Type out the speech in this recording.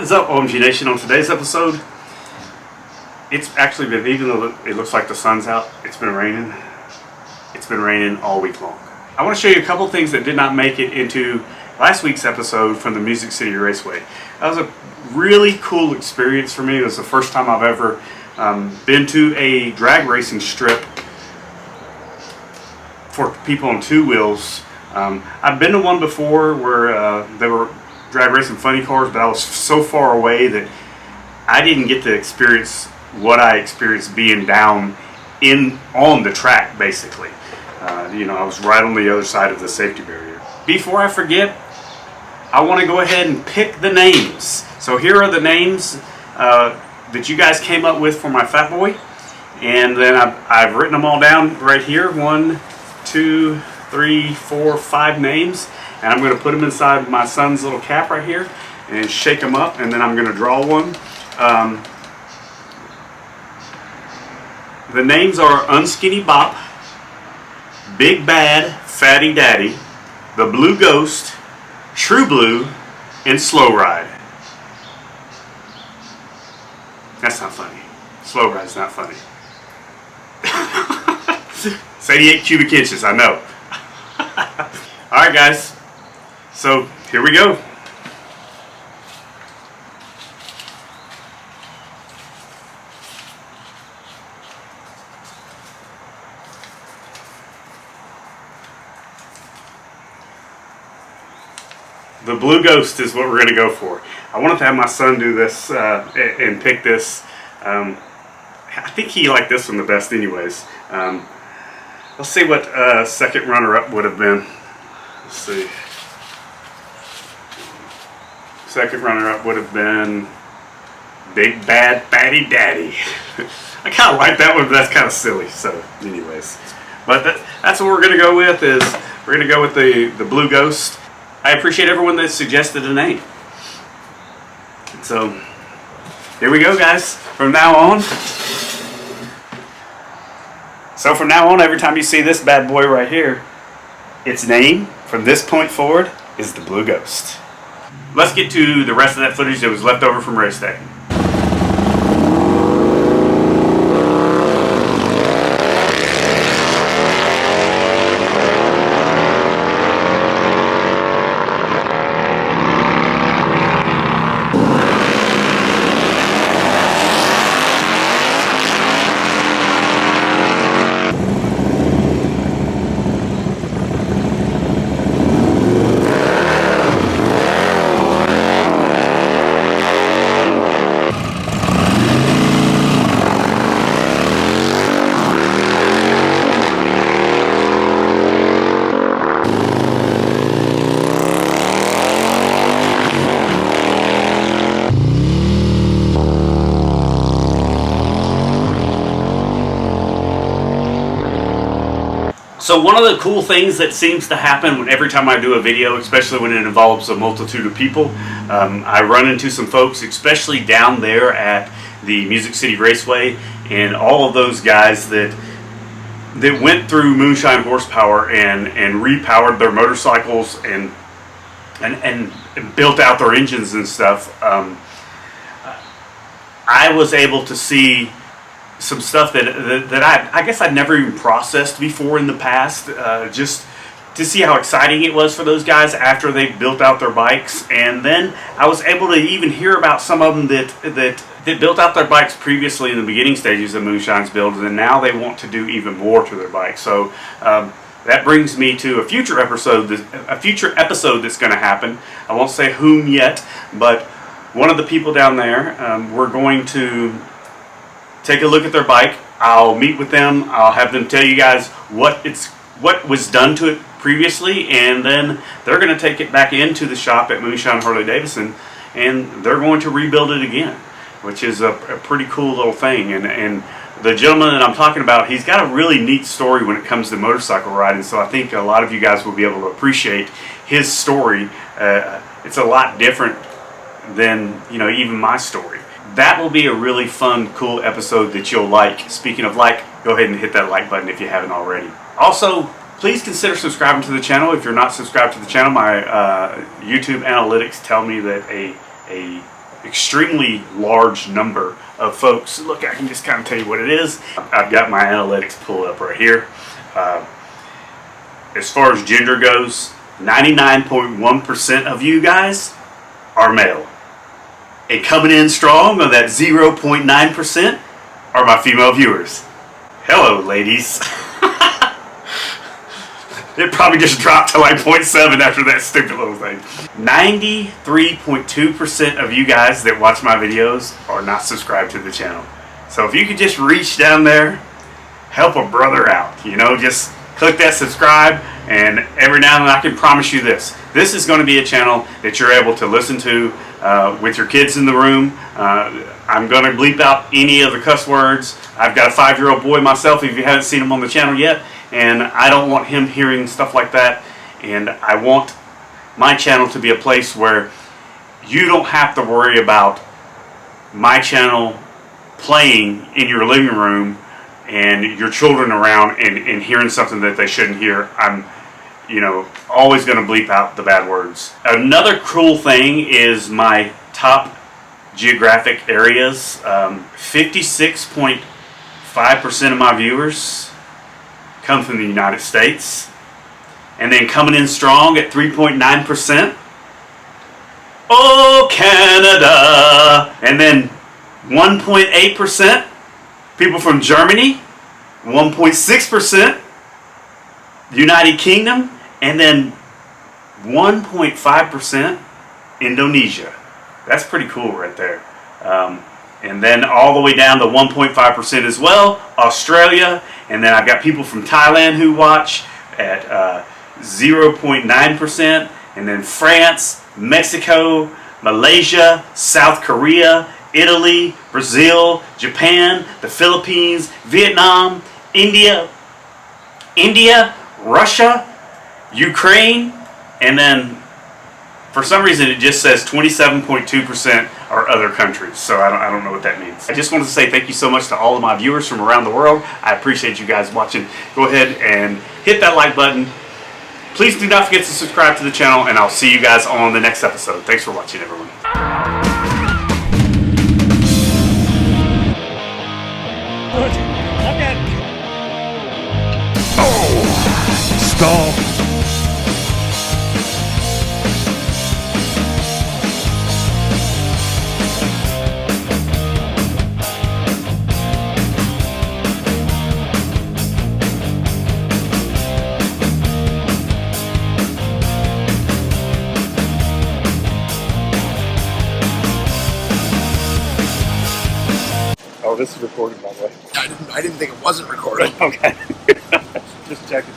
What is up, OMG Nation? On today's episode, it's actually been, even though it looks like the sun's out, it's been raining. It's been raining all week long. I want to show you a couple things that did not make it into last week's episode from the Music City Raceway. That was a really cool experience for me. It was the first time I've ever been to a drag racing strip for people on two wheels. I've been to one before where they were drag racing funny cars, but I was so far away that I didn't get to experience what I experienced being down on the track, basically. I was right on the other side of the safety barrier. Before I forget, I want to go ahead and pick the names. So here are the names that you guys came up with for my Fat Boy, and then I've written them all down right here. 1, 2, 3, 4, 5 names, and I'm going to put them inside my son's little cap right here and shake them up, and then I'm going to draw one. The names are Unskinny Bop, Big Bad Fatty Daddy, The Blue Ghost, True Blue, and Slow Ride. That's not funny. Slow Ride's not funny. It's 88 cubic inches, I know. Alright guys, so here we go. The Blue Ghost is what we're going to go for. I wanted to have my son do this and pick this. I think he liked this one the best anyways. Let's see what second runner-up would have been. Let's see. Second runner-up would have been Big Bad Fatty Daddy. I kind of like that one, but that's kind of silly. So, anyways, but that's what we're going to go with. We're going to go with the Blue Ghost. I appreciate everyone that suggested a name. So, here we go, guys. From now on. So from now on, every time you see this bad boy right here, its name from this point forward is the Blue Ghost. Let's get to the rest of that footage that was left over from race day. So one of the cool things that seems to happen every time I do a video, especially when it involves a multitude of people, I run into some folks, especially down there at the Music City Raceway, and all of those guys that went through Moonshine Horsepower and repowered their motorcycles and built out their engines and stuff. I was able to see some stuff that I guess I'd never even processed before in the past, just to see how exciting it was for those guys after they built out their bikes. And then I was able to even hear about some of them that built out their bikes previously in the beginning stages of Moonshine's build, and now they want to do even more to their bikes. So that brings me to a future episode that's going to happen. I won't say whom yet, but one of the people down there, we're going to take a look at their bike. I'll meet with them. I'll have them tell you guys what was done to it previously, and then they're going to take it back into the shop at Moonshine Harley-Davidson, and they're going to rebuild it again, which is a pretty cool little thing. And the gentleman that I'm talking about, he's got a really neat story when it comes to motorcycle riding, so I think a lot of you guys will be able to appreciate his story. It's a lot different than even my story. That will be a really fun, cool episode that you'll like. Speaking of like, go ahead and hit that like button if you haven't already. Also, please consider subscribing to the channel. If you're not subscribed to the channel, my YouTube analytics tell me that a extremely large number of folks. Look, I can just kind of tell you what it is. I've got my analytics pulled up right here. As far as gender goes, 99.1% of you guys are male. And coming in strong on that 0.9% are my female viewers. Hello, ladies. It probably just dropped to like 0.7 after that stupid little thing. 93.2% of you guys that watch my videos are not subscribed to the channel. So if you could just reach down there, help a brother out, you know, just click that subscribe, and every now and then I can promise you this. This is going to be a channel that you're able to listen to with your kids in the room. I'm going to bleep out any of the cuss words. I've got a 5-year-old boy myself, if you haven't seen him on the channel yet, and I don't want him hearing stuff like that. And I want my channel to be a place where you don't have to worry about my channel playing in your living room and your children around and hearing something that they shouldn't hear. I'm, you know, always going to bleep out the bad words. Another cool thing is my top geographic areas. 56.5% of my viewers come from the United States. And then coming in strong at 3.9%. Oh, Canada! And then 1.8% people from Germany, 1.6% United Kingdom, and then 1.5% Indonesia. That's pretty cool right there. And then all the way down to 1.5% as well, Australia, and then I've got people from Thailand who watch at 0.9%, and then France, Mexico, Malaysia, South Korea, Italy, Brazil, Japan, the Philippines, Vietnam, India, Russia, Ukraine, and then for some reason it just says 27.2% are other countries. So I don't know what that means. I just wanted to say thank you so much to all of my viewers from around the world. I appreciate you guys watching. Go ahead and hit that like button. Please do not forget to subscribe to the channel, and I'll see you guys on the next episode. Thanks for watching, everyone. Stall. Oh, this is recorded, by the way. I didn't think it wasn't recorded. Okay. Just checking.